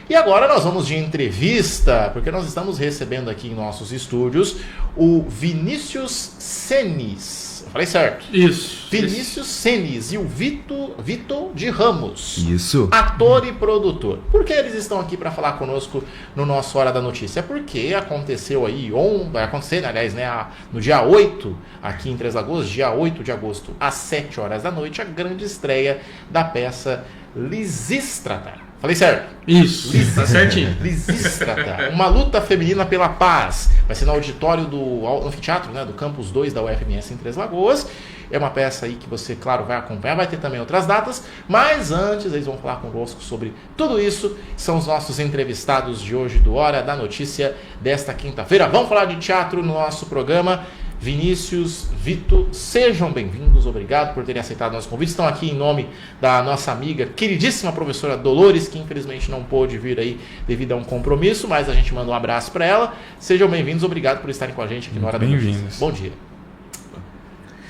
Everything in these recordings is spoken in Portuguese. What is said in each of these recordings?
E agora nós vamos de entrevista, porque nós estamos recebendo aqui em nossos estúdios o Vinícius Senis. Eu falei certo? Isso. Vinícius Senis e o Vitor de Ramos. Isso. Ator e produtor. Por que eles estão aqui para falar conosco no nosso Hora da Notícia? Porque aconteceu aí, vai acontecer, aliás, né, no dia 8, aqui em Três Lagoas, dia 8 de agosto, às 7 horas da noite, a grande estreia da peça Lisístrata. Falei certo? Isso, tá certinho. Lisístrata, uma luta feminina pela paz. Vai ser no auditório do anfiteatro, né, do Campus 2 da UFMS em Três Lagoas. É uma peça aí que você, claro, vai acompanhar. Vai ter também outras datas. Mas antes, eles vão falar conosco sobre tudo isso. São os nossos entrevistados de hoje do Hora da Notícia desta quinta-feira. Vamos falar de teatro no nosso programa. Vinícius, Vitor, sejam bem-vindos, obrigado por terem aceitado nosso convite. Estão aqui em nome da nossa amiga, queridíssima professora Dolores, que infelizmente não pôde vir aí devido a um compromisso, mas a gente manda um abraço para ela. Sejam bem-vindos, obrigado por estarem com a gente aqui na Hora da Notícia. Bom dia.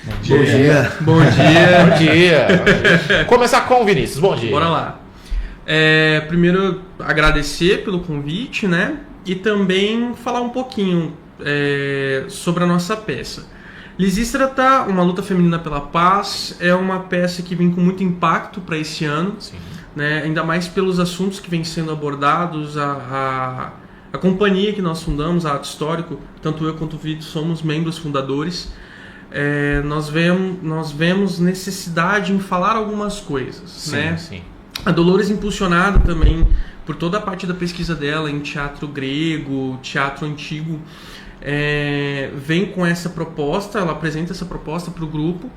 Bom dia. Bom dia. Bom dia. Começar com o Vinícius, bom dia. Bora lá. Primeiro, agradecer pelo convite, né? E também falar um pouquinho sobre a nossa peça. Lisístrata, uma luta feminina pela paz, é uma peça que vem com muito impacto para esse ano, né? Ainda mais pelos assuntos que vêm sendo abordados, a companhia que nós fundamos, a Ato Histórico, tanto eu quanto o Vitor somos membros fundadores. Nós vemos necessidade em falar algumas coisas, sim, né? Sim. A Dolores, impulsionada também por toda a parte da pesquisa dela em teatro grego, teatro antigo, vem com essa proposta, ela apresenta essa proposta para o grupo,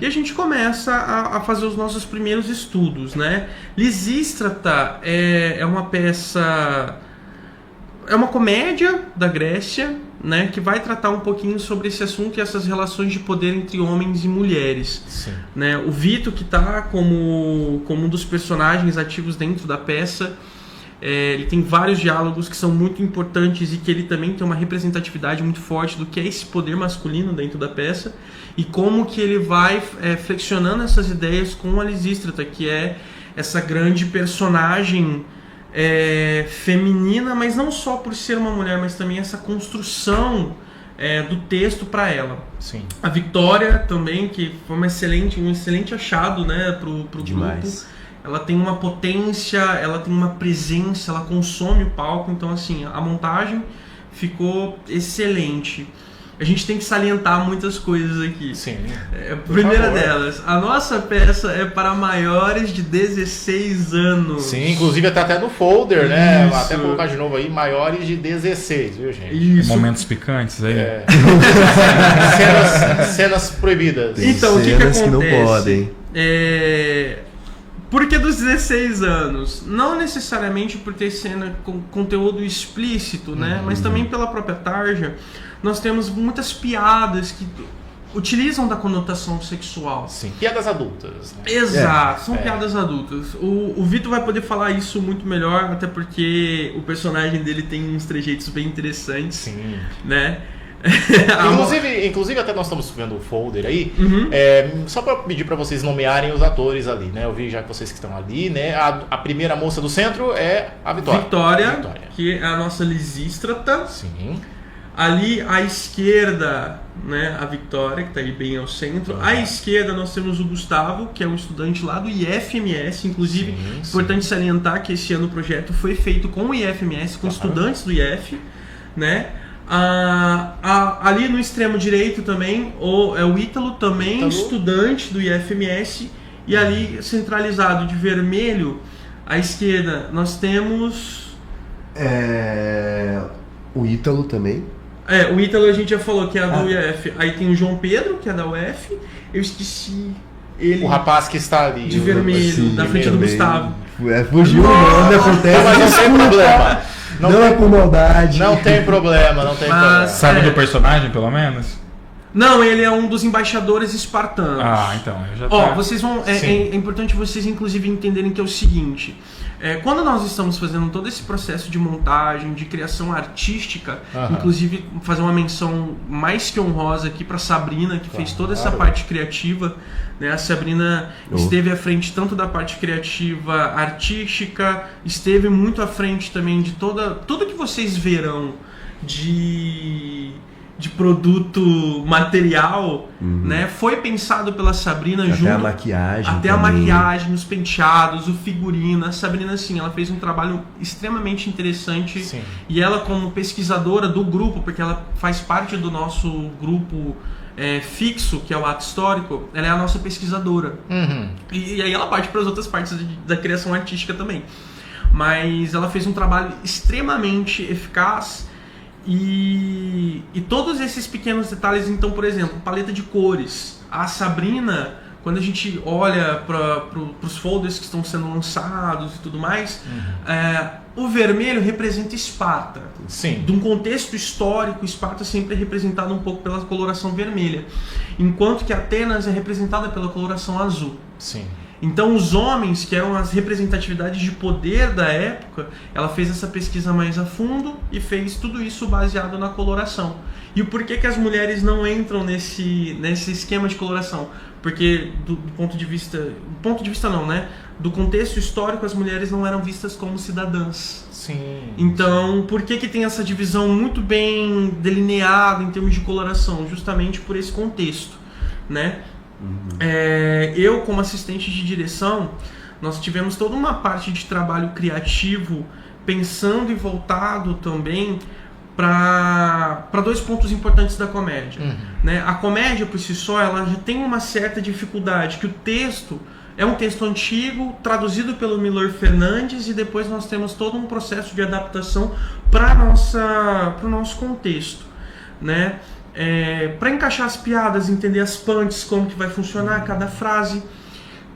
e a gente começa a fazer os nossos primeiros estudos, né? Lisístrata é uma peça, é uma comédia da Grécia, né, que vai tratar um pouquinho sobre esse assunto e essas relações de poder entre homens e mulheres. Sim. Né? O Vitor, que está como um dos personagens ativos dentro da peça, ele tem vários diálogos que são muito importantes e que ele também tem uma representatividade muito forte do que é esse poder masculino dentro da peça e como que ele vai flexionando essas ideias com a Lisístrata, que é essa grande personagem feminina, mas não só por ser uma mulher, mas também essa construção do texto para ela. Sim. A Vitória também, que foi um excelente achado, né, pro grupo. Ela tem uma potência, ela tem uma presença, ela consome o palco, então assim, a montagem ficou excelente. A gente tem que salientar muitas coisas aqui. Sim. A primeira delas, a nossa peça é para maiores de 16 anos. Sim, inclusive até no folder, né? Isso. Até colocar de novo aí, maiores de 16, viu, gente? Isso. Momentos picantes aí. Cenas proibidas. Então, o que cenas acontece? que não podem. Por que dos 16 anos? Não necessariamente por ter cena com conteúdo explícito, né? Mas também pela própria tarja. Nós temos muitas piadas que utilizam da conotação sexual. Sim, piadas adultas. Né? Exato, são piadas adultas. O Vitor vai poder falar isso muito melhor, até porque o personagem dele tem uns trejeitos bem interessantes. Sim. Né? Inclusive até nós estamos vendo o folder aí, só para pedir para vocês nomearem os atores ali, né? Eu vi já que vocês que estão ali, né? A primeira moça do centro é a Vitória. Vitória, que é a nossa Lisístrata. Sim. Ali à esquerda, né, a Vitória, que está aí bem ao centro. À esquerda nós temos o Gustavo, que é um estudante lá do IFMS. Inclusive, importante salientar que esse ano o projeto foi feito com o IFMS, com estudantes do IF, né? Ali no extremo direito também o Ítalo, também estudante do IFMS. E ali centralizado de vermelho, à esquerda, nós temos o Ítalo também. O Ítalo a gente já falou que é do IF. Aí tem o João Pedro, que é da UF. Eu esqueci ele. O rapaz que está ali. De vermelho, na frente do Gustavo. Fugiu, não acontece. Mas não tem problema. Não é por maldade. Não tem problema, não tem problema. Sabe do personagem, pelo menos? Não, ele é um dos embaixadores espartanos. Ah, então, eu já Ó, vocês vão. Sim. É importante vocês, inclusive, entenderem que é o seguinte. Quando nós estamos fazendo todo esse processo de montagem, de criação artística, inclusive fazer uma menção mais que honrosa aqui para Sabrina, que fez toda essa parte criativa, né? A Sabrina esteve à frente tanto da parte criativa artística, esteve muito à frente também de tudo que vocês verão de produto material, né? Foi pensado pela Sabrina até a maquiagem. Até a maquiagem, os penteados, o figurino. A Sabrina, assim, ela fez um trabalho extremamente interessante. Sim. E ela, como pesquisadora do grupo, porque ela faz parte do nosso grupo fixo, que é o Ato Histórico, ela é a nossa pesquisadora. E aí ela parte para as outras partes da criação artística também. Mas ela fez um trabalho extremamente eficaz. E todos esses pequenos detalhes, então, por exemplo, paleta de cores. A Sabrina, quando a gente olha para os folders que estão sendo lançados e tudo mais, o vermelho representa Esparta. Sim. De um contexto histórico, Esparta sempre é representada um pouco pela coloração vermelha, enquanto que Atenas é representada pela coloração azul. Sim. Então os homens, que eram as representatividades de poder da época, ela fez essa pesquisa mais a fundo e fez tudo isso baseado na coloração. E o porquê que as mulheres não entram nesse esquema de coloração? Porque do ponto de vista não, né? Do contexto histórico, as mulheres não eram vistas como cidadãs. Sim. Então, por que tem essa divisão muito bem delineada em termos de coloração? Justamente por esse contexto, né? Eu, como assistente de direção, nós tivemos toda uma parte de trabalho criativo pensando e voltado também para dois pontos importantes da comédia. Né? A comédia, por si só, ela já tem uma certa dificuldade, que o texto é um texto antigo, traduzido pelo Milor Fernandes, e depois nós temos todo um processo de adaptação para o nosso contexto, né? Para encaixar as piadas, entender as punches, como que vai funcionar cada frase.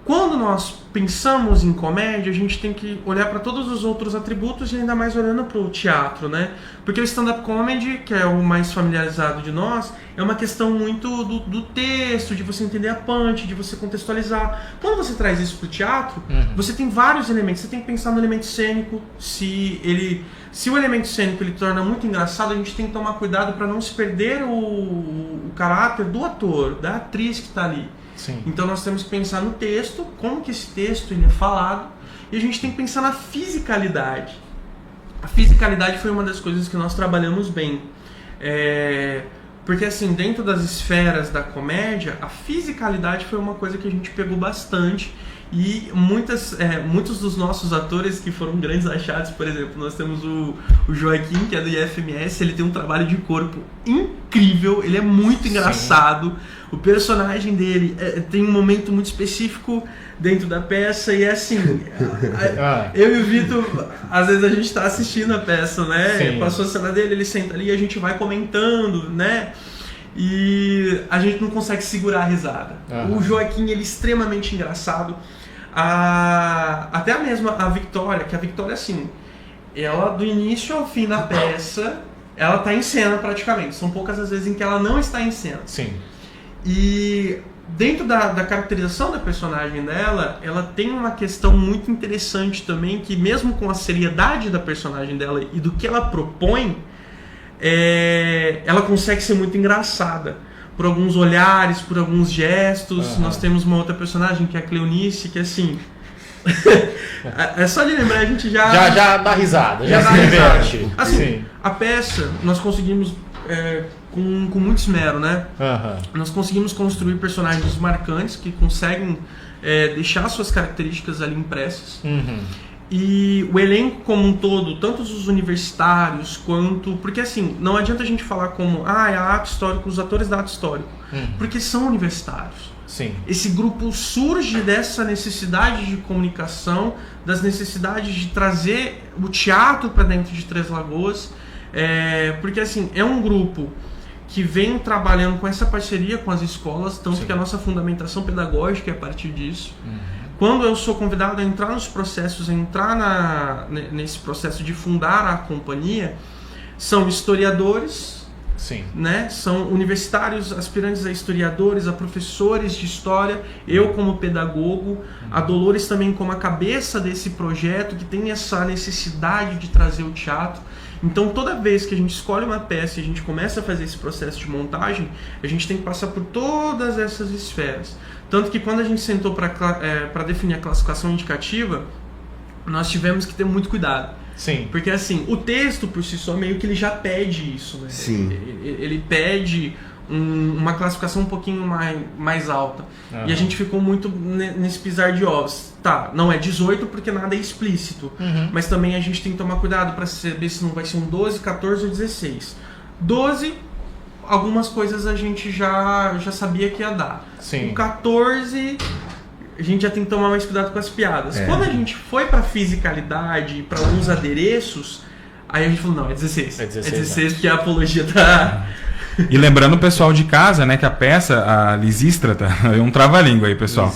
Quando nós pensamos em comédia, a gente tem que olhar para todos os outros atributos e ainda mais olhando para o teatro, né? Porque o stand-up comedy, que é o mais familiarizado de nós, é uma questão muito do texto, de você entender a punch, de você contextualizar. Quando você traz isso para o teatro, você tem vários elementos. Você tem que pensar no elemento cênico. Se o elemento cênico ele torna muito engraçado, a gente tem que tomar cuidado para não se perder o caráter do ator, da atriz que está ali. Sim. Então nós temos que pensar no texto, como que esse texto ele é falado, e a gente tem que pensar na fisicalidade. A fisicalidade foi uma das coisas que nós trabalhamos bem. Porque assim, dentro das esferas da comédia, a fisicalidade foi uma coisa que a gente pegou bastante. E muitos dos nossos atores que foram grandes achados, por exemplo, nós temos o Joaquim, que é do IFMS, ele tem um trabalho de corpo incrível, ele é muito engraçado. O personagem dele tem um momento muito específico dentro da peça e é assim, eu e o Vitor, às vezes a gente tá assistindo a peça, né? Sim. Passou a cena dele, ele senta ali e a gente vai comentando, né? E a gente não consegue segurar a risada. O Joaquim, ele é extremamente engraçado. Até mesmo a Victoria, que a Victoria, assim, ela do início ao fim da peça, ela tá em cena praticamente. São poucas as vezes em que ela não está em cena. Sim. E dentro da caracterização da personagem dela, ela tem uma questão muito interessante também, que mesmo com a seriedade da personagem dela e do que ela propõe, ela consegue ser muito engraçada. Por alguns olhares, por alguns gestos. Nós temos uma outra personagem, que é a Cleonice, que assim... é só de lembrar, a gente já dá risada, já dá se risada. diverte. Assim, Sim. a peça, nós conseguimos, com muito esmero, né? Nós conseguimos construir personagens marcantes, que conseguem deixar suas características ali impressas. E o elenco como um todo, tanto os universitários quanto... Porque assim, não adianta a gente falar como é ato histórico, os atores da ato histórico. Porque são universitários. Sim. Esse grupo surge dessa necessidade de comunicação, das necessidades de trazer o teatro para dentro de Três Lagoas. Porque assim, é um grupo que vem trabalhando com essa parceria com as escolas, tanto que a nossa fundamentação pedagógica é a partir disso. Quando eu sou convidado a entrar nos processos, nesse processo de fundar a companhia, são historiadores, Sim. Né? São universitários, aspirantes a historiadores, a professores de história, eu como pedagogo, a Dolores também como a cabeça desse projeto, que tem essa necessidade de trazer o teatro. Então toda vez que a gente escolhe uma peça e a gente começa a fazer esse processo de montagem, a gente tem que passar por todas essas esferas. Tanto que quando a gente sentou para definir a classificação indicativa, nós tivemos que ter muito cuidado. Sim. Porque assim, o texto por si só meio que ele já pede isso, né? Sim. Ele pede uma classificação um pouquinho mais alta. Uhum. E a gente ficou muito nesse pisar de ovos. Tá, não é 18 porque nada é explícito. Uhum. Mas também a gente tem que tomar cuidado para saber se não vai ser um 12, 14 ou 16. 12, algumas coisas a gente já sabia que ia dar. Sim. O 14... a gente já tem que tomar mais cuidado com as piadas. É. Quando a gente foi pra fisicalidade, pra alguns adereços, aí a gente falou, não, é 16. É 16 porque a apologia tá... E lembrando o pessoal de casa, né, que a peça, a Lisístrata, é um trava-língua aí, pessoal.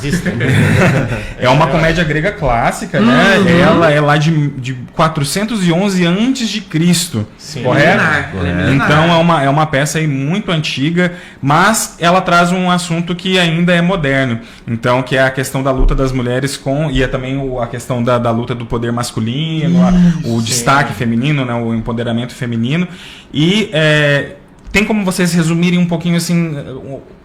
É uma comédia grega clássica, né? Ela é lá de 411 a.C., Sim. correto? Ela é milenar. Então é uma peça aí muito antiga, mas ela traz um assunto que ainda é moderno. Então, que é a questão da luta das mulheres e é também a questão da luta do poder masculino, o destaque feminino, né, o empoderamento feminino. E tem como vocês resumirem um pouquinho assim,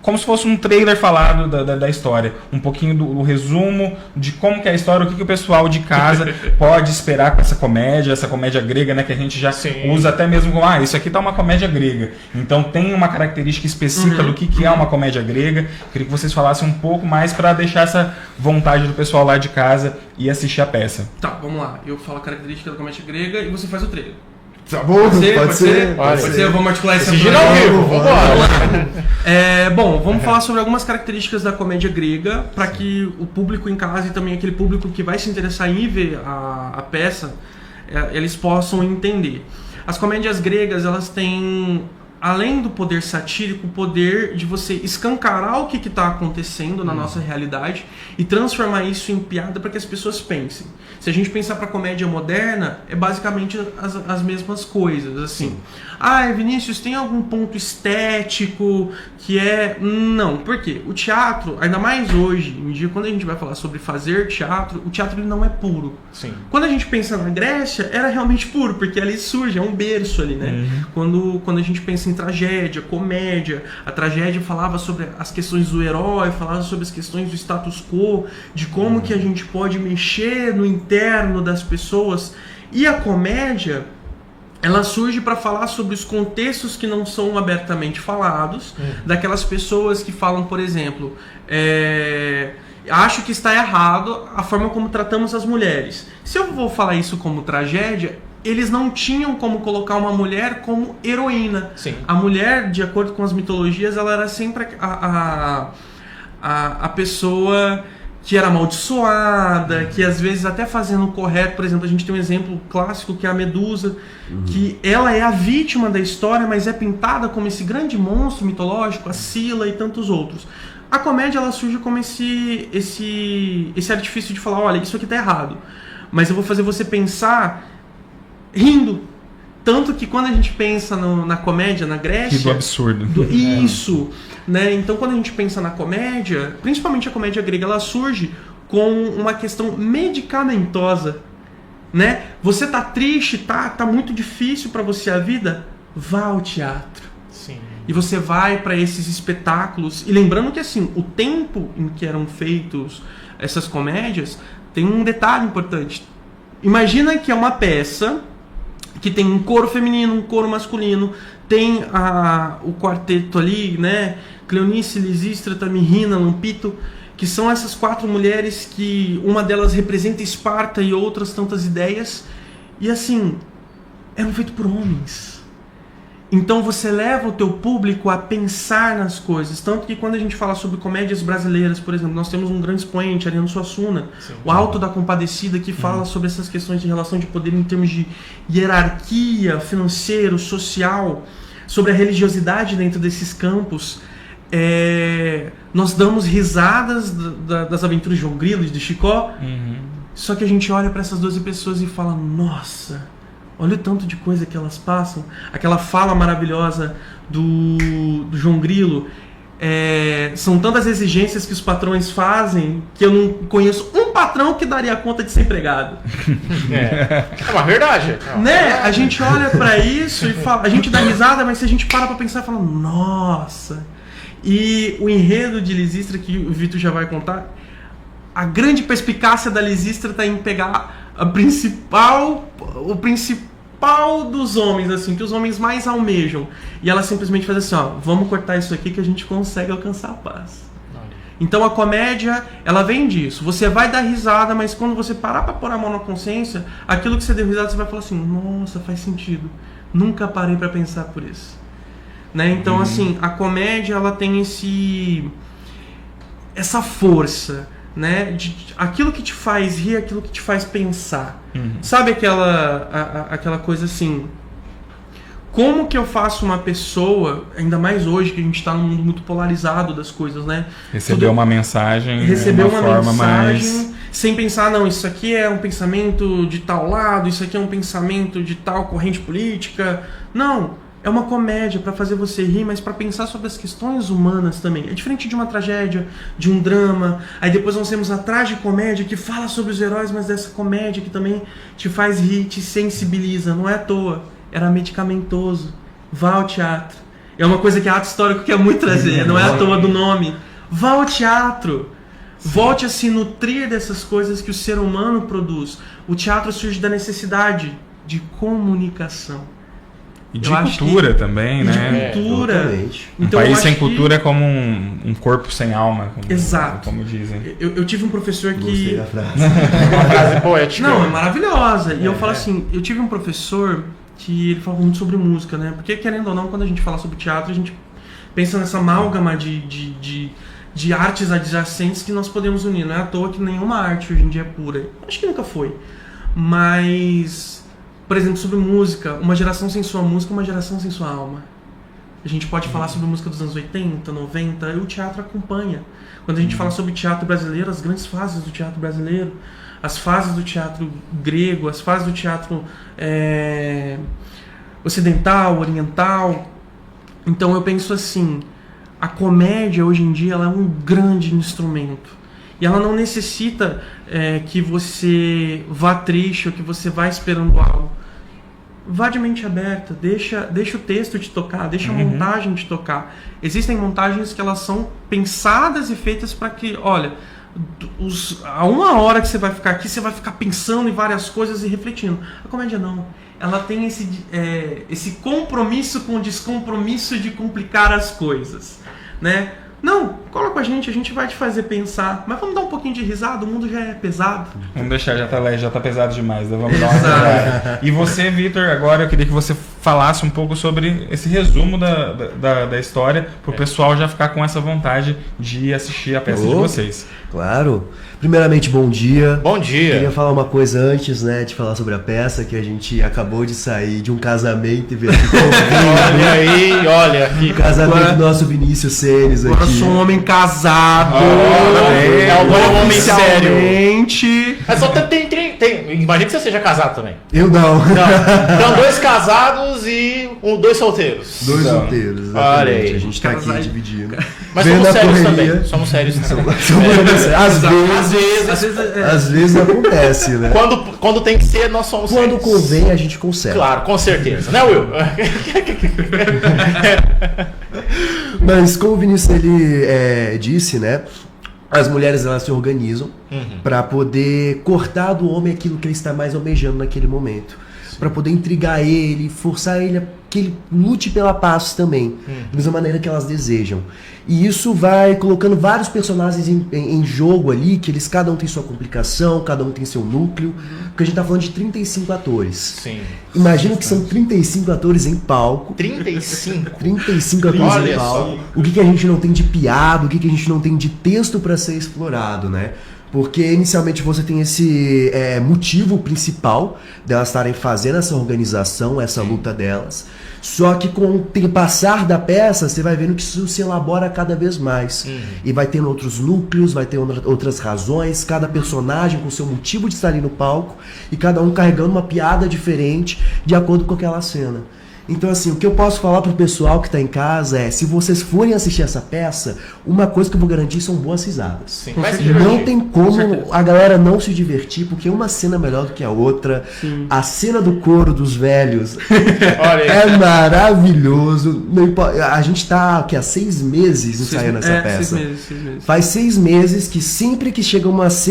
como se fosse um trailer falado da história, um pouquinho do resumo de como que é a história, o que o pessoal de casa pode esperar com essa comédia grega, né, que a gente já usa até mesmo como, isso aqui tá uma comédia grega, então tem uma característica específica do que é uma comédia grega. Queria que vocês falassem um pouco mais para deixar essa vontade do pessoal lá de casa e assistir a peça. Tá, vamos lá. Eu falo a característica da comédia grega e você faz o trailer. Tá bom, pode ser. Pode ser, vamos articular esse Gira ao vivo, vambora. Bom, vamos falar sobre algumas características da comédia grega para que o público em casa e também aquele público que vai se interessar em ver a peça, eles possam entender. As comédias gregas, elas têm, além do poder satírico, o poder de você escancarar o que está acontecendo na nossa realidade e transformar isso em piada para que as pessoas pensem. Se a gente pensar para a comédia moderna, é basicamente as mesmas coisas, assim. Vinícius, tem algum ponto estético que é... Não, por quê? O teatro, ainda mais hoje em dia, quando a gente vai falar sobre fazer teatro, o teatro ele não é puro. Sim. Quando a gente pensa na Grécia, era realmente puro, porque ali surge, é um berço ali, né? Quando a gente pensa em tragédia, comédia, a tragédia falava sobre as questões do herói, falava sobre as questões do status quo, de como que a gente pode mexer no interno das pessoas. E a comédia, ela surge para falar sobre os contextos que não são abertamente falados, daquelas pessoas que falam, por exemplo, acho que está errado a forma como tratamos as mulheres. Se eu vou falar isso como tragédia, eles não tinham como colocar uma mulher como heroína. Sim. A mulher, de acordo com as mitologias, ela era sempre a pessoa que era amaldiçoada, que às vezes até fazendo o correto. Por exemplo, a gente tem um exemplo clássico que é a Medusa, que ela é a vítima da história, mas é pintada como esse grande monstro mitológico, a Sila e tantos outros. A comédia, ela surge como esse artifício de falar, olha, isso aqui tá errado, mas eu vou fazer você pensar rindo. Tanto que quando a gente pensa na comédia, na Grécia... Que do absurdo. Isso, né? Então quando a gente pensa na comédia, principalmente a comédia grega, ela surge com uma questão medicamentosa, né? Você tá triste, tá muito difícil para você a vida? Vá ao teatro. Sim. E você vai para esses espetáculos. E lembrando que assim, o tempo em que eram feitos essas comédias tem um detalhe importante. Imagina que é uma peça que tem um coro feminino, um coro masculino, tem o quarteto ali, né? Cleonice, Lisístrata, Mirrina, Lampito, que são essas 4 mulheres que uma delas representa Esparta e outras tantas ideias. E assim, eram feitos por homens. Então você leva o teu público a pensar nas coisas. Tanto que quando a gente fala sobre comédias brasileiras, por exemplo, nós temos um grande expoente, Ariano Suassuna, o Alto da Compadecida, que fala sobre essas questões de relação de poder em termos de hierarquia, financeiro, social, sobre a religiosidade dentro desses campos. Nós damos risadas das aventuras de João Grilo e de Chicó, só que a gente olha para essas 12 pessoas e fala, nossa, Olha o tanto de coisa que elas passam. Aquela fala maravilhosa do João Grilo. São tantas exigências que os patrões fazem que eu não conheço um patrão que daria conta de ser empregado. É uma verdade. Né? A gente olha pra isso e fala, a gente dá risada, mas se a gente para pra pensar, fala, nossa. E o enredo de Lisístrata, que o Vitor já vai contar, a grande perspicácia da Lisístrata tá em pegar o principal dos homens, assim, que os homens mais almejam. E ela simplesmente faz assim, ó, vamos cortar isso aqui que a gente consegue alcançar a paz. Então a comédia, ela vem disso. Você vai dar risada, mas quando você parar pra pôr a mão na consciência, aquilo que você deu risada, você vai falar assim, nossa, faz sentido. Nunca parei pra pensar por isso. Né? Então, assim, a comédia, ela tem essa força, né? Aquilo que te faz rir, aquilo que te faz pensar. Sabe aquela coisa assim, como que eu faço uma pessoa, ainda mais hoje que a gente está num mundo muito polarizado das coisas, né? Receber uma mensagem, receber uma forma mensagem mais... sem pensar, não, isso aqui é um pensamento de tal lado, isso aqui é um pensamento de tal corrente política. Não, é uma comédia para fazer você rir, mas para pensar sobre as questões humanas também. É diferente de uma tragédia, de um drama. Aí depois nós temos a tragicomédia que fala sobre os heróis, mas dessa comédia que também te faz rir, te sensibiliza. Não é à toa, era medicamentoso. Vá ao teatro. É uma coisa que a Ato Histórico quer muito trazer, não é à toa do nome. Vá ao teatro. Volte a se nutrir dessas coisas que o ser humano produz. O teatro surge da necessidade de comunicação. E de cultura também, né? De cultura. Então, um país sem cultura é como um corpo sem alma. Exato. Como dizem. Eu tive um professor que... Gostei da frase. Uma frase poética. Não, é maravilhosa. E eu falo assim, eu tive um professor que ele falava muito sobre música, né? Porque, querendo ou não, quando a gente fala sobre teatro, a gente pensa nessa amálgama de artes adjacentes que nós podemos unir. Não é à toa que nenhuma arte hoje em dia é pura. Acho que nunca foi. Mas... Por exemplo, sobre música, uma geração sem sua música, uma geração sem sua alma. A gente pode falar sobre música dos anos 80, 90, e o teatro acompanha. Quando a gente fala sobre teatro brasileiro, as grandes fases do teatro brasileiro, as fases do teatro grego, as fases do teatro ocidental, oriental. Então eu penso assim, a comédia hoje em dia ela é um grande instrumento. E ela não necessita que você vá triste ou que você vá esperando algo. Vá de mente aberta, deixa o texto te tocar, deixa a montagem te tocar. Existem montagens que elas são pensadas e feitas para que, olha, a 1 hora que você vai ficar aqui, você vai ficar pensando em várias coisas e refletindo. A comédia não. Ela tem esse compromisso com o descompromisso de complicar as coisas, né? Não, cola com a gente vai te fazer pensar. Mas vamos dar um pouquinho de risada, o mundo já é pesado. Vamos deixar, já tá pesado demais, então vamos dar uma risada. E você, Vitor, agora eu queria que você falasse um pouco sobre esse resumo da história, pro pessoal já ficar com essa vontade de assistir a peça de vocês. Claro. Primeiramente, bom dia. Bom dia. Queria falar uma coisa antes, né, de falar sobre a peça, que a gente acabou de sair de um casamento e ver aqui. Olha aí, olha aqui. O casamento do nosso Vinícius Seres aqui. Agora eu sou um homem casado. É um homem sério. Oficialmente. Mas só tem. Imagina que você seja casado também. Eu não. Então, 2 casados e 2 solteiros. 2 solteiros, exatamente. Olha aí. A gente tá aqui Casais. dividindo. Mas Vendo somos a sérios correria. também. Somos sérios também. Às vezes acontece, né? Quando tem que ser, nós somos Quando sérios. convém, a gente consegue. Claro, com certeza. Né, Will? Mas como o Vinícius ele disse, né? As mulheres elas se organizam para poder cortar do homem aquilo que ele está mais almejando naquele momento, para poder intrigar ele, forçar ele a que ele lute pela paz também, da mesma maneira que elas desejam. E isso vai colocando vários personagens em jogo ali, que eles cada um tem sua complicação, cada um tem seu núcleo, porque a gente tá falando de 35 atores. Sim. Imagina que são 35 atores em palco. 35? 35 atores Olha em palco. só. O que a gente não tem de piada, o que a gente não tem de texto para ser explorado, né? Porque inicialmente você tem esse motivo principal delas estarem fazendo essa organização, essa luta delas. Só que com o passar da peça, você vai vendo que isso se elabora cada vez mais. E vai tendo outros núcleos, vai ter outras razões, cada personagem com seu motivo de estar ali no palco, e cada um carregando uma piada diferente de acordo com aquela cena. Então, assim, o que eu posso falar pro pessoal que tá em casa é, se vocês forem assistir essa peça, uma coisa que eu vou garantir são boas risadas. Sim, vai se divertir. Não tem como a galera não se divertir, porque uma cena é melhor do que a outra. Sim. A cena do coro dos velhos é maravilhoso. A gente tá há 6 meses ensaiando essa peça. 6 meses. Faz 6 meses que sempre que chega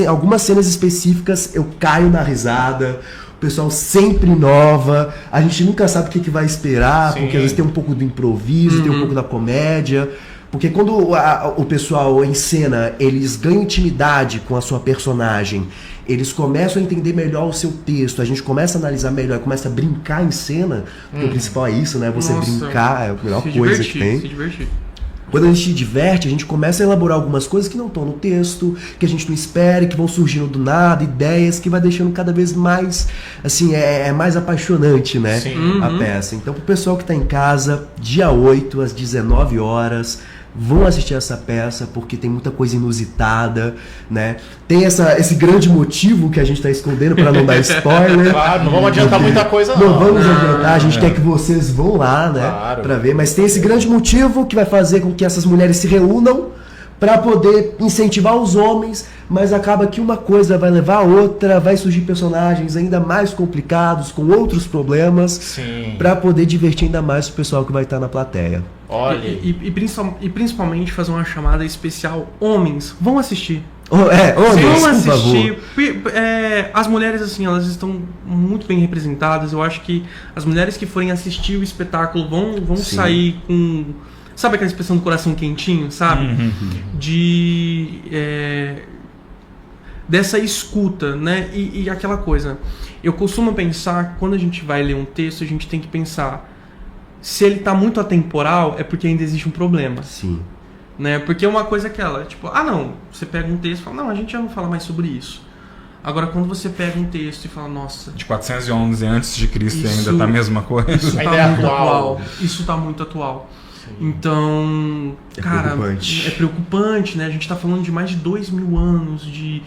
algumas cenas específicas, eu caio na risada. O pessoal sempre inova, a gente nunca sabe o que vai esperar, porque às vezes tem um pouco do improviso, tem um pouco da comédia. Porque quando o pessoal em cena, eles ganham intimidade com a sua personagem, eles começam a entender melhor o seu texto, a gente começa a analisar melhor, começa a brincar em cena, porque o principal é isso, né? Você brincar é a melhor coisa que tem. Se divertir. Quando a gente se diverte, a gente começa a elaborar algumas coisas que não estão no texto, que a gente não espera, que vão surgindo do nada, ideias que vai deixando cada vez mais, assim, é mais apaixonante, né? A peça. Então, pro pessoal que tá em casa, dia 8, às 19 horas, vão assistir essa peça, porque tem muita coisa inusitada, né? Tem esse grande motivo que a gente tá escondendo para não dar spoiler. Claro, não vamos adiantar muita coisa não. Não vamos adiantar, a gente quer que vocês vão lá, né? Claro. Para ver, mas tem esse grande motivo que vai fazer com que essas mulheres se reúnam para poder incentivar os homens, mas acaba que uma coisa vai levar a outra, vai surgir personagens ainda mais complicados, com outros problemas, para poder divertir ainda mais o pessoal que vai estar na plateia. Olha. E principalmente fazer uma chamada especial. Homens, vão assistir. Homens, vão assistir. Por favor. As mulheres, assim, elas estão muito bem representadas. Eu acho que as mulheres que forem assistir o espetáculo vão sair com... Sabe aquela expressão do coração quentinho, sabe? Dessa escuta, né? E aquela coisa. Eu costumo pensar, quando a gente vai ler um texto, a gente tem que pensar, se ele está muito atemporal, é porque ainda existe um problema. Sim. Né? Porque uma coisa é aquela, tipo, não, você pega um texto e fala, não, a gente já não fala mais sobre isso. Agora, quando você pega um texto e fala, nossa... De 411 a.C. ainda tá a mesma coisa. Isso tá muito atual. Isso tá muito atual. Então, cara, é preocupante, né? A gente tá falando de mais de 2.000 anos de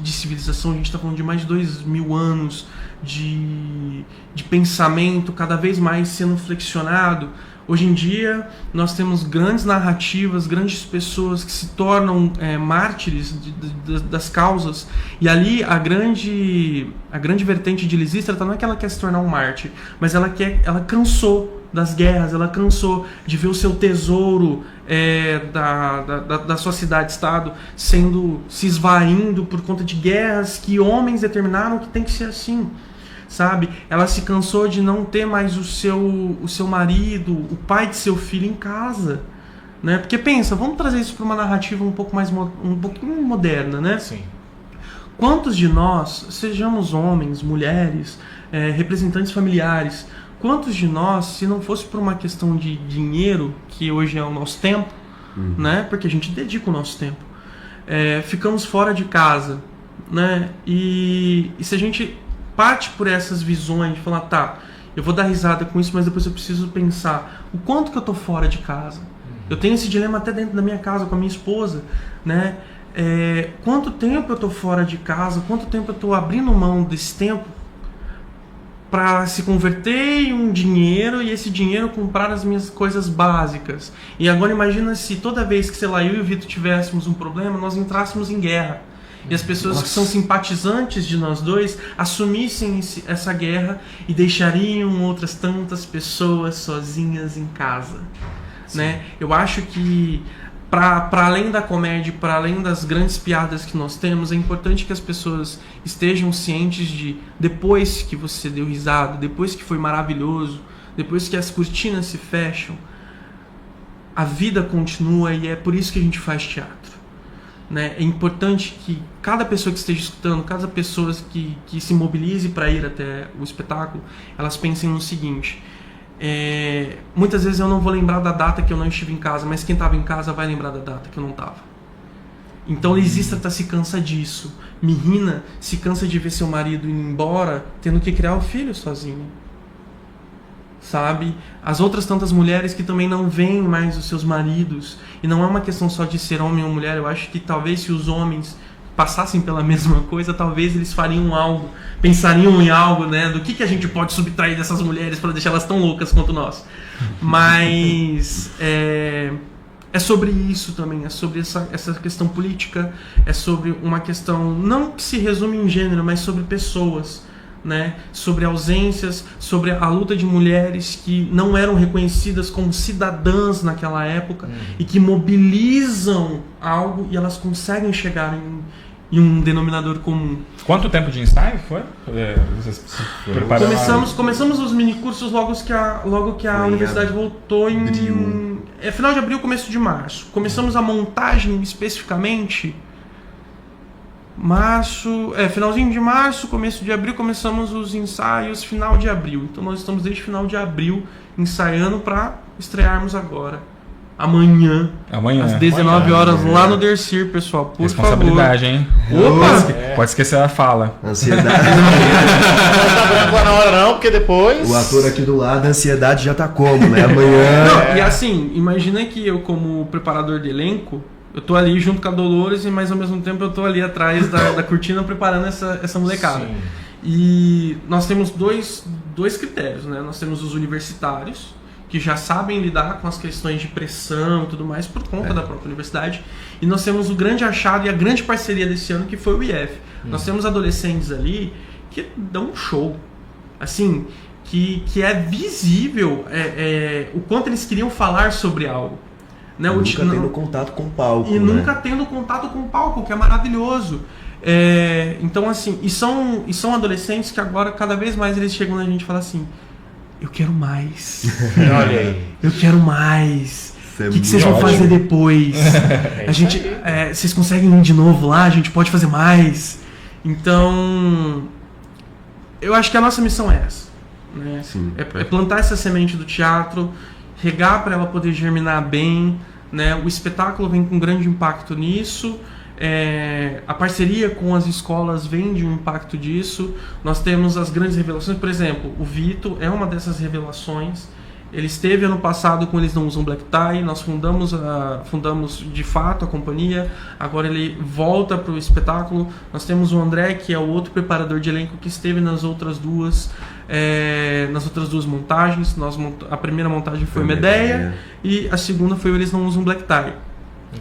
civilização, a gente tá falando de mais de 2.000 anos de pensamento cada vez mais sendo flexionado. Hoje em dia, nós temos grandes narrativas, grandes pessoas que se tornam mártires das causas. E ali, a grande vertente de Lisístrata não é que ela quer se tornar um mártir, mas ela cansou das guerras, ela cansou de ver o seu tesouro da sua cidade-estado se esvaindo por conta de guerras que homens determinaram que tem que ser assim. Sabe? Ela se cansou de não ter mais o seu marido, o pai de seu filho em casa, né? Porque pensa, vamos trazer isso para uma narrativa um pouquinho moderna, né? Sim. Quantos de nós, sejamos homens, mulheres, representantes familiares, quantos de nós, se não fosse por uma questão de dinheiro, que hoje é o nosso tempo, né? Porque a gente dedica o nosso tempo, ficamos fora de casa, né? E se a gente parte por essas visões de falar, tá, eu vou dar risada com isso, mas depois eu preciso pensar o quanto que eu tô fora de casa. Eu tenho esse dilema até dentro da minha casa com a minha esposa, né? Quanto tempo eu tô fora de casa, quanto tempo eu tô abrindo mão desse tempo para se converter em um dinheiro e esse dinheiro comprar as minhas coisas básicas. E agora imagina se toda vez que, sei lá, eu e o Vitor tivéssemos um problema, nós entrássemos em guerra. E as pessoas que são simpatizantes de nós dois assumissem essa guerra e deixariam outras tantas pessoas sozinhas em casa, né? Eu acho que para além da comédia, para além das grandes piadas que nós temos, é importante que as pessoas estejam cientes de, depois que você deu risada, depois que foi maravilhoso, depois que as cortinas se fecham, a vida continua, e é por isso que a gente faz teatro. Né? É importante que cada pessoa que esteja escutando, cada pessoa que se mobilize para ir até o espetáculo, elas pensem no seguinte: muitas vezes eu não vou lembrar da data que eu não estive em casa, mas quem estava em casa vai lembrar da data que eu não estava. Então Lisístrata se cansa disso. Mirrina se cansa de ver seu marido indo embora, tendo que criar o filho sozinho. Sabe? As outras tantas mulheres que também não veem mais os seus maridos. E não é uma questão só de ser homem ou mulher. Eu acho que talvez se os homens passassem pela mesma coisa, talvez eles fariam algo, pensariam em algo, né? Do que a gente pode subtrair dessas mulheres para deixar elas tão loucas quanto nós. Mas é sobre isso também, é sobre essa questão política, é sobre uma questão não que se resume em gênero, mas sobre pessoas, né? Sobre ausências, sobre a luta de mulheres que não eram reconhecidas como cidadãs naquela época e que mobilizam algo e elas conseguem chegar em um denominador comum. Quanto tempo de ensaio foi? Vocês se prepararam? Começamos os minicursos logo que a universidade voltou em abril. Final de abril, começo de março. Começamos a montagem especificamente finalzinho de março, começo de abril, começamos os ensaios final de abril. Então nós estamos desde final de abril ensaiando para estrearmos agora. Amanhã, às 19 horas, lá no Dercir, pessoal, por responsabilidade, favor. Hein? Opa! Pode esquecer a fala. Ansiedade. Não tá na hora não, porque depois... O ator aqui do lado, a ansiedade já tá como, né? Amanhã... Não, e assim, imagina que eu, como preparador de elenco, eu tô ali junto com a Dolores, mas ao mesmo tempo eu tô ali atrás da cortina preparando essa molecada. Sim. E nós temos dois critérios, né? Nós temos os universitários, que já sabem lidar com as questões de pressão e tudo mais por conta da própria universidade. E nós temos o grande achado e a grande parceria desse ano, que foi o IF. Nós temos adolescentes ali que dão um show. Assim, que é visível o quanto eles queriam falar sobre algo. Né? Nunca tendo contato com o palco. E nunca tendo contato com o palco, que é maravilhoso. Então, assim, e são adolescentes que agora, cada vez mais, eles chegam na gente e falam assim: eu quero mais. Olha aí. Eu quero mais. É o que vocês vão fazer depois? Vocês conseguem ir de novo lá? A gente pode fazer mais. Então, eu acho que a nossa missão é essa, né? É plantar essa semente do teatro, regar para ela poder germinar bem, né? O espetáculo vem com grande impacto nisso. A parceria com as escolas vem de um impacto disso. Nós temos as grandes revelações. Por exemplo, o Vito é uma dessas revelações. Ele esteve ano passado com Eles Não Usam Black Tie. Nós fundamos de fato a companhia. Agora ele volta para o espetáculo. Nós temos o André, que é o outro preparador de elenco, que esteve nas outras duas montagens. A primeira montagem foi Medeia e a segunda foi o Eles Não Usam Black Tie.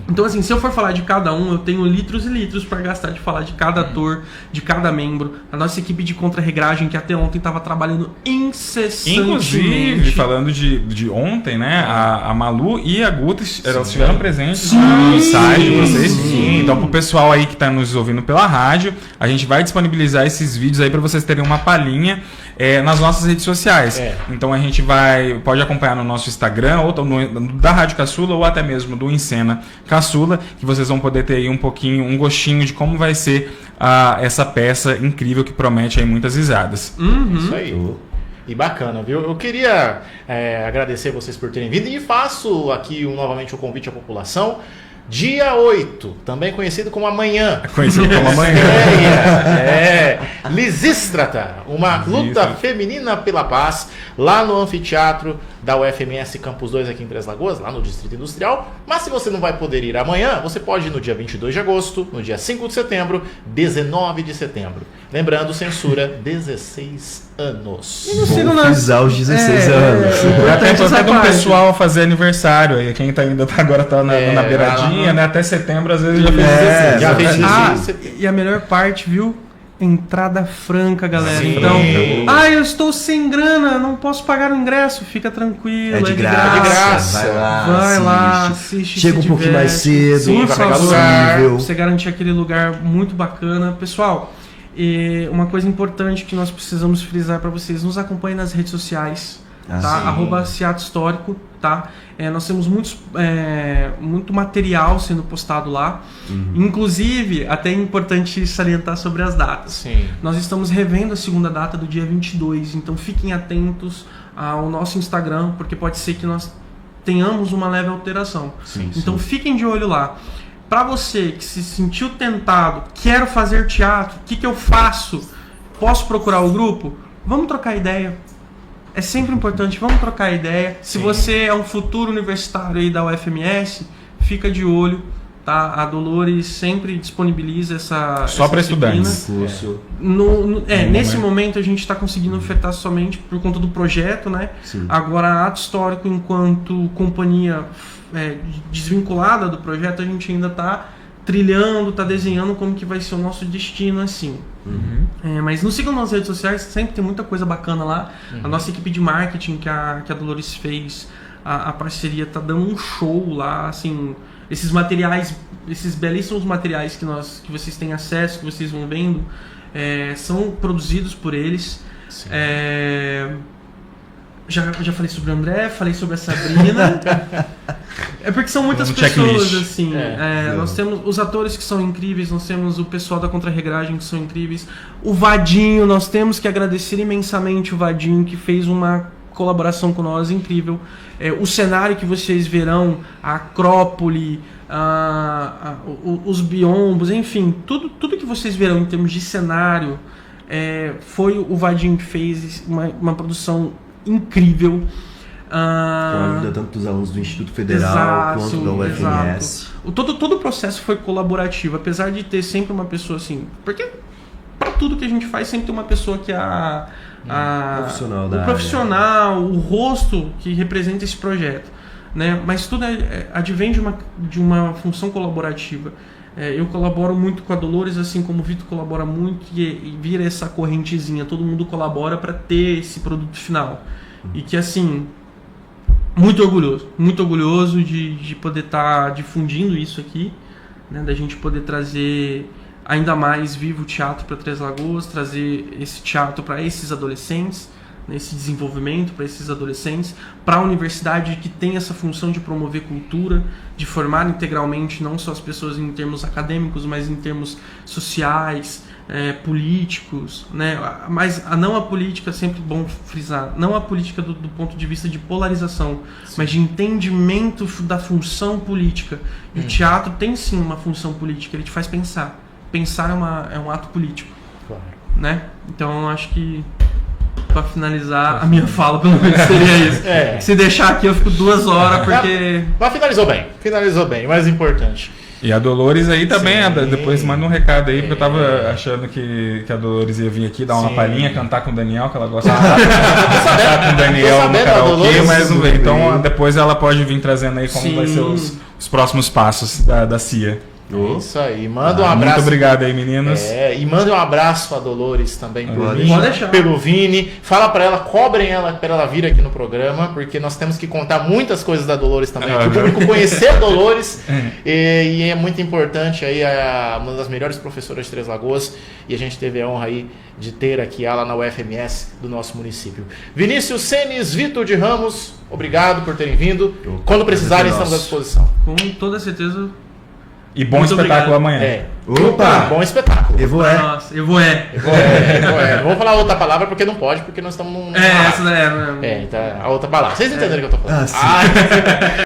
Então, assim, se eu for falar de cada um, eu tenho litros e litros para gastar de falar de cada ator, de cada membro. A nossa equipe de contra-regragem, que até ontem estava trabalhando incessantemente. Inclusive, falando de ontem, né? A Malu e a Guta, elas estiveram presentes no ensaio de vocês. Então, pro pessoal aí que está nos ouvindo pela rádio, a gente vai disponibilizar esses vídeos aí para vocês terem uma palhinha nas nossas redes sociais. Então, a gente pode acompanhar no nosso Instagram, ou da Rádio Caçula, ou até mesmo do Encena Caçula, que vocês vão poder ter aí um gostinho de como vai ser essa peça incrível que promete aí muitas risadas. Isso aí. E bacana, viu? Eu queria agradecer vocês por terem vindo e faço aqui novamente o convite à população. Dia 8, também conhecido como amanhã. Conhecido como amanhã. Lisístrata, uma luta feminina pela paz, lá no anfiteatro da UFMS Campus 2 aqui em Três Lagoas, lá no Distrito Industrial. Mas se você não vai poder ir amanhã, você pode ir no dia 22 de agosto, no dia 5 de setembro, 19 de setembro. Lembrando, censura 16 anos. Vou frisar os 16 anos. Até do pessoal fazer aniversário aí. Quem agora tá na beiradinha, né? Até setembro, às vezes já fez 16. Já fez 16. E a melhor parte, viu? Entrada franca, galera. Sim. Então, eu estou sem grana, não posso pagar o ingresso. Fica tranquilo, é de graça. Vai lá, assiste. Chega um pouquinho mais cedo, Sim, vai pegar lugar. Você garantir aquele lugar muito bacana. Pessoal, uma coisa importante que nós precisamos frisar para vocês: nos acompanhem nas redes sociais. Tá? @Seato Histórico, tá? Nós temos muito material sendo postado lá. Inclusive, até é importante salientar sobre as datas. Sim. Nós estamos revendo a segunda data do dia 22, então fiquem atentos ao nosso Instagram, porque pode ser que nós tenhamos uma leve alteração. Então fiquem de olho lá. Para você que se sentiu tentado, quero fazer teatro, o que eu faço? Posso procurar o grupo? Vamos trocar ideia. É sempre importante, vamos trocar ideia. Se você é um futuro universitário aí da UFMS, fica de olho, tá? A Dolores sempre disponibiliza Só para estudantes. Curso. Nesse momento a gente está conseguindo ofertar somente por conta do projeto, né? Sim. Agora, Ato Histórico, enquanto companhia desvinculada do projeto, a gente ainda está trilhando, está desenhando como que vai ser o nosso destino, assim. Mas nos sigam nas redes sociais, sempre tem muita coisa bacana lá. A nossa equipe de marketing que a Dolores fez, a parceria tá dando um show lá, assim, esses materiais, esses belíssimos materiais que vocês têm acesso, que vocês vão vendo, são produzidos por eles. Já falei sobre o André, falei sobre a Sabrina. É porque são muitas pessoas, assim. Nós temos os atores que são incríveis, nós temos o pessoal da Contra-Regragem que são incríveis. O Vadinho, nós temos que agradecer imensamente o Vadinho, que fez uma colaboração com nós incrível. O cenário que vocês verão, a Acrópole, os biombos, enfim, tudo que vocês verão em termos de cenário, foi o Vadinho que fez uma produção incrível. Com a ajuda tanto dos alunos do Instituto Federal quanto da UFMS. Todo o processo foi colaborativo, apesar de ter sempre uma pessoa assim. Porque para tudo que a gente faz, sempre tem uma pessoa que é o profissional, o rosto que representa esse projeto. Né? Mas tudo advém de uma função colaborativa. Eu colaboro muito com a Dolores, assim como o Vitor colabora muito, e vira essa correntezinha, todo mundo colabora para ter esse produto final. E que, assim, muito orgulhoso de poder estar difundindo isso aqui, né? Da gente poder trazer ainda mais vivo o teatro para Três Lagoas, trazer esse teatro para esses adolescentes, esse desenvolvimento para esses adolescentes, para a universidade que tem essa função de promover cultura, de formar integralmente não só as pessoas em termos acadêmicos, mas em termos sociais, políticos, né? Mas não a política, sempre bom frisar, não a política do ponto de vista de polarização, mas de entendimento da função política. E o teatro tem sim uma função política, ele te faz pensar. Pensar é um ato político, Claro. né? Então eu acho que para finalizar a minha fala, pelo menos seria isso. Se deixar aqui eu fico 2 horas, porque... Mas finalizou bem, mais importante. E a Dolores aí também, depois manda um recado aí, porque eu tava achando que a Dolores ia vir aqui dar uma palhinha, cantar com o Daniel, que ela gosta de cantar com o Daniel no karaokê, mas não veio. Então depois ela pode vir trazendo aí como vai ser os próximos passos da CIA. Isso aí, manda um abraço. Muito obrigado aí, meninos. E manda um abraço a Dolores também por mim, Pode deixar. pelo Vini. Fala pra ela, cobrem ela pra ela vir aqui no programa, porque nós temos que contar muitas coisas da Dolores também, para o público conhecer a Dolores. E é muito importante aí, uma das melhores professoras de Três Lagoas, e a gente teve a honra aí de ter aqui ela na UFMS do nosso município. Vinícius Senes, Vitor de Ramos, obrigado por terem vindo. Quando precisarem, estamos à disposição. Com toda certeza. E bom Muito espetáculo obrigado. amanhã. Opa! Bom espetáculo. Nossa, eu vou Não vou falar outra palavra porque não pode, porque nós estamos num. essa daí Então, a outra palavra. Vocês entenderam o que eu tô falando? Sim.